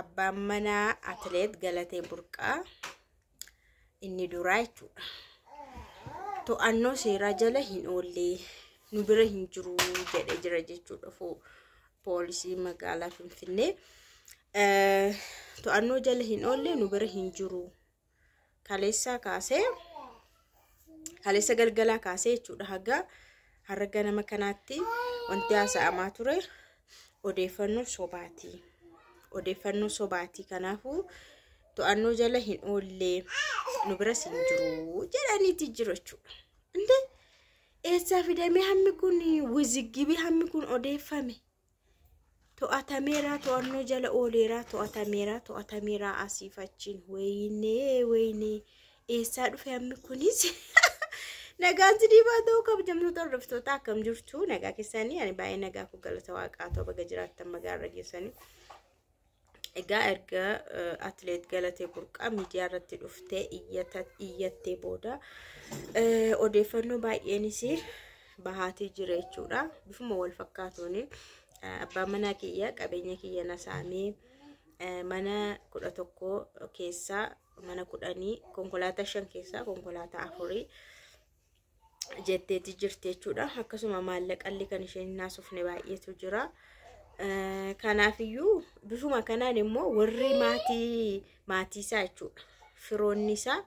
abbaan manaa Atileet Galatee Burqaa inni duraa jechuudha. To'annoo seeraa jala hin oolle nu bira hin jiru jedhee jira jechuudha. Poolisii magaalaa Finfinnee to'annoo jala hin oolle nu bira hin jiru. Kaleessa galgalaa kaasee jechuudha. Har'a ganama kanaatti wanti haasa'amaa ture odeeffannoo sobaati. Kanaafuu to'annoo jala hin oolle nu bira hin jiru jedhaniiti jiru jechuudha. Inde eessaa fidamee hammi kun wiziggibii hammi kun odeeffame. To'atameera to'annoo jala ooleera to'atameera asiifachiin wayne eessaa dhufe hammi kunis nagaan sidiibaa ta'uu kabajamtoota hordoftoota akkam jirtu nagaa keessanii ani baay'ee nagaa ku galata waaqaa ta'u baga jiraattan magaarra geessanii egaa erga Atileet Galatee Burqaa miidiyaa irratti dhuftee iyyattee booda odeeffannoo baay'eenis bahaatee jira jechuudha. Bifuma wal fakkaatuun abbaan manaa kiyya qabeenya kiyya nasaamee mana 11 keessaa mana 10 konkolaataa 5 keessaa konkolaataa 4 jetteeti jirti jechuudha. Akkasuma maallaqalli kan isheen naasofne baay'eetu jira. Kanaafiyyuu bifuma kanaan immoo warri maatii isaa jechuudha. Firoonni isaa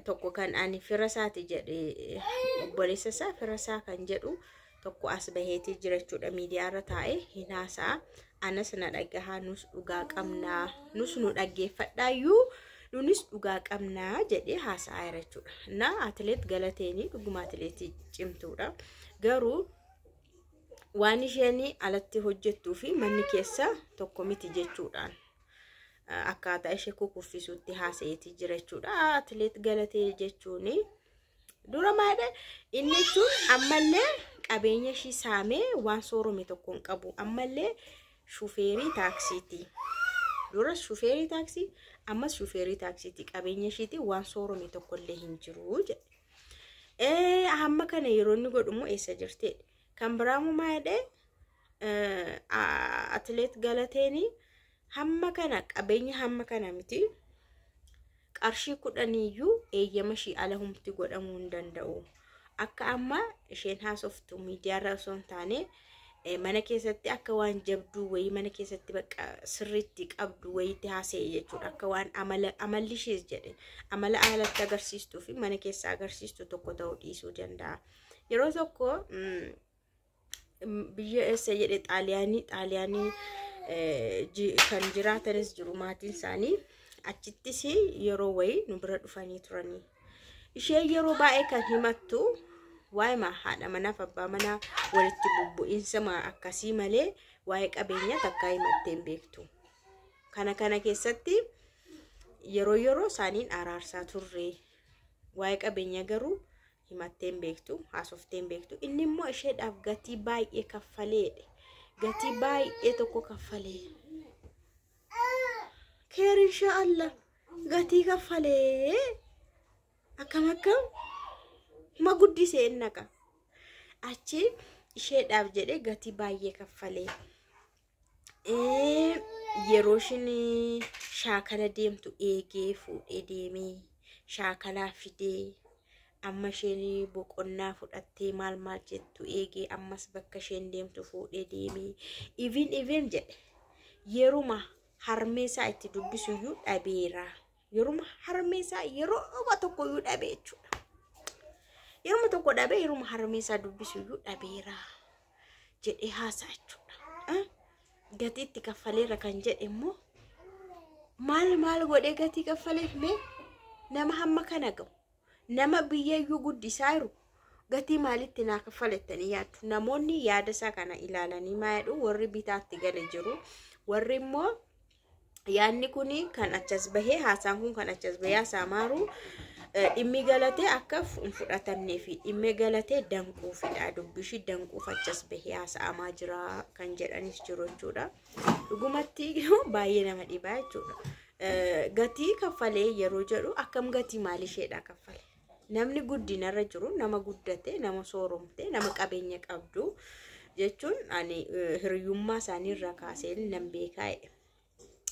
tokko kan ani fira isaati jedhe obboleessa isaa fira isaa kan jedhu tokko as baheetii jira jechuudha. Miidiyaa irra taa'ee hin haasa'a. Anas na dhagahaa nus dhugaa qabnaa nus nu dhaggeeffadhaayyuu nunis dhugaa qabnaa jedhee haasa'aa jira jechuudha. Na Atileet Galateeni dhuguma atileetii cimtuudha. Garuu waan isheen alatti hojjettuu fi manni keessa tokko miti jechuudhaan akkaataa ishee kukuffisuutti haasa'eetii jira jechuudha. Atileet Galatee jechuun dura maadha inni jechuun ammallee qabeenya ishii saamee waan soorome tokko hin qabu. Ammallee shufeerii taaksiiti. Duras shufeerii taaksii ammas shufeerii taaksiiti. Qabeenya ishiiti waan soorome tokko illee hin jiru jedhe. Hamma kana yeroo inni godhumu eessa jirti? Kan biraamu maadha Atileet Galateeni hamma kana qabeenya hamma kana miti. Qarshii 10 iyyuu eeyyama ishii ala humti godhamuu hin danda'u. Akka amma isheen haasoftu miidiyaa irra osoo hin taane mana keessatti akka waan jabduu wayii mana keessatti bakka sirriitti qabdu wayiitti haasa'e jechuudha. Akka waan amalli ishees jedhe amala alatti agarsiistuu fi mana keessa agarsiistu tokko ta'uu dhiisuu danda'a. Yeroo tokko biyya eessa jedhe xaaliyaanii kan jiraatanis jiru maatiin isaanii achittis yeroo wayii nu bira dhufanii turanii. Ishee yeroo baay'ee kan himattu waa'ee haadha manaaf abbaa manaa walitti bubbu'iinsa akkasii malee waa'ee qabeenya takkaa himattee hin beektu. Kana keessatti yeroo isaaniin araarsaa turre waa'ee qabeenya garuu himattee hin beektu, haasoftee hin beektu. Inni immoo isheedhaaf gatii baay'ee kaffaleedha. Gatii baay'ee tokko kaffalee. Keer inshaallah gatii kaffalee akkam ma guddisee naqa. Achi isheedhaaf jedhee gatii baay'ee kaffalee. Yeroo isheen shaakala deemtu eegee fuudhee deemee shaakalaa fidee amma isheen boqonnaa fudhattee maal jettu eegee ammas bakka isheen deemtu fuudhee deemee even jedhe yeruma harmeesaa itti dubbisuyyuu dhabeera. Yeruma harmeesaa yeroo tokko iyyuu dhabee jechuudha. Yeruma tokko dhabee yeruma harmeesaa dubbisuyyuu dhabeera jedhee haasa'a jechuudha. Gatii itti kaffaleera kan jedhe immoo maal godhee gatii kaffaleef mee nama hamma kana gahu nama biyyayyuu guddisaa jiru gatii maalitti naa kaffalettanii yaaddu? Namoonni yaada isaa kana ilaalanii maayadhu warri bitaatti gale jiru. Warri immoo yaadni kuni kan achas bahee haasaan kun kan achas bahee haasamaaruu dhimmi Galatee akka fudhatamnee fi dhimmi Galatee danquufidha. Dubbishi danquuf achas bahee haasa'amaa jira kan jedhanis jiru jechuudha. Dhugumatti baay'ee nama dhibaa jechuudha. Gatii kaffalee yeroo jedhu akkam gatii maal isheedha kaffale? Namni guddinarra jiru nama guddate, nama sooromte, nama qabeenya qabdu jechuun ani hiriyummaa isaanii irraa kaasee nan beekaa.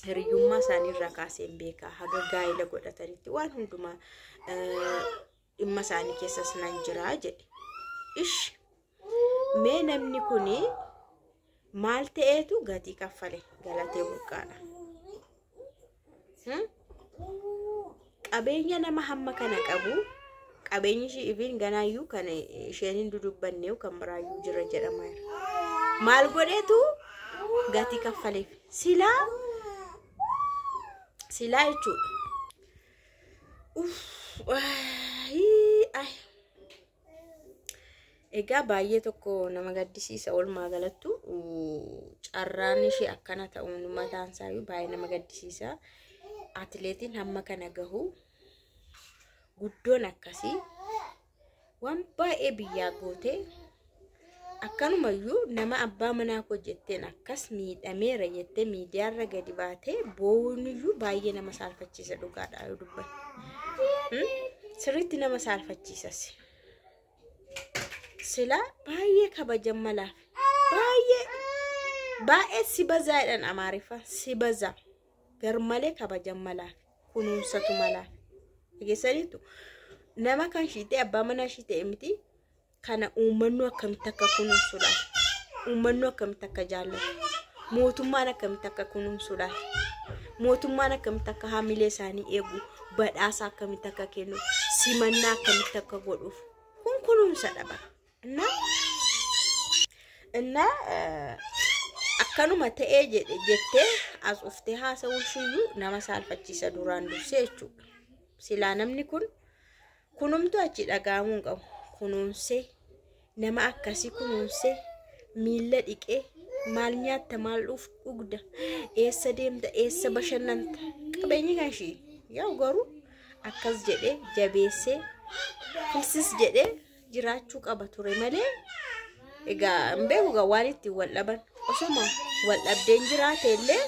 hiriyummaa isaanii irraa kaaseen beeka haga gaa'ela godhatanitti waan hundumaa dhimma isaanii keessas nan jira jedhe. Ish mee namni kuni maal ta'eetu gatii kaffale Galatee Burqaadha. Qabeenya nama hamma kana qabu qabeenyi ishii ifin ganaayyuu kan isheen hin dudubbanne kan biraayyuu jira jedhama. Maal godheetu gatii kaffaleef silaa jechuudha. Egaa baay'ee tokko nama gaddisiisa oolmaa galattu carraan ishee akkana ta'uun mataan isaayyuu baay'ee nama gaddisiisa. Atileetiin hamma kana gahu guddoon akkasii waan baay'ee biyyaa goote akkanumayyuu nama abbaa manaa koo jetteen akkas miidhameera jettee miidiyaarra gadi baatee boo'uuniyyuu baay'ee nama saalfachiisa dhugaadhaa yoo dubbanne. Sirriitti nama saalfachiisas. Sila baay'ee kabajan malaaf baay'ee si bazaadhaan Amaariffaan si baza garmalee kabajan malaaf kunuunsatu malaaf egeessaniitu nama kan shiitee abbaa manaa shiitee miti kana uummannu akkamitti akka kunuunsuudhaaf uummannu akkamitti akka jaallatu mootummaan akkamitti akka kunuunsuudhaaf mootummaan akkamitti akka haamilee isaanii eegu badhaasa akkamitti akka kennu simannaa akkamitti akka godhuuf kun kunuunsa dhaba. Inna akkanuma ta'ee jettee as uftee haasawuun shiyyuu nama saalfachiisa duraan dursee jechuudha. Silaa namni kun kunumtu achi dhaga'amuu qabu. Kunuunsee nama akkasii kunuunsee miilla dhiqee maal nyaatta maal dhugda eessa deemta eessa bashannanta qabeenyi kan ishii yaa garuu akkas jedhee jabeessee filsis jedhee jiraachuu qaba ture malee egaa mbeeku gaa waan itti wal dhaban osuma wal dhabdeen jiraate illee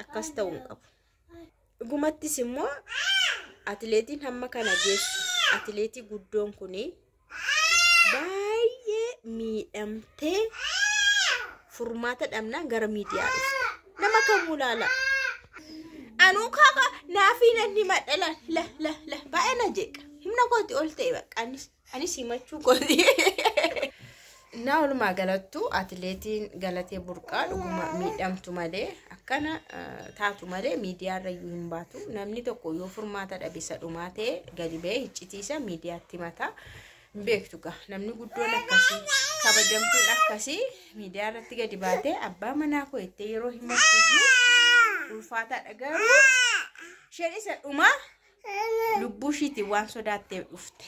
akkas ta'uu qabu. Dhugumattis immoo atileetiin hamma kana geessu atileetii guddoon kuni baay'ee miidhamtee furmaata dhabnaan gara miidiyaa dhufte nama kamuu laala. Anuu kaka naafi nanni madhala la baay'ee na jeeqa. Himna kooti ol ta'e bakka anis himachuu kooti. Naa walumaa galattu atileetiin Galatee Burqaa dhuguma miidhamtu malee akkana taatu malee miidiyaarra iyyuu hin baatu. Namni tokko yoo furmaata dhabisa dhumaa ta'e gadi ba'ee iccitiisa miidiyaatti mataa beektu gaa namni guddoon akkasii kabajamtuun akkasii miidiyaarratti gadi baatee abbaa manaa koo itti yeroo himattu ulfaataadha garuu isheen isa dhumaa lubbuu ishiitiin waan sodaatteef dhufte.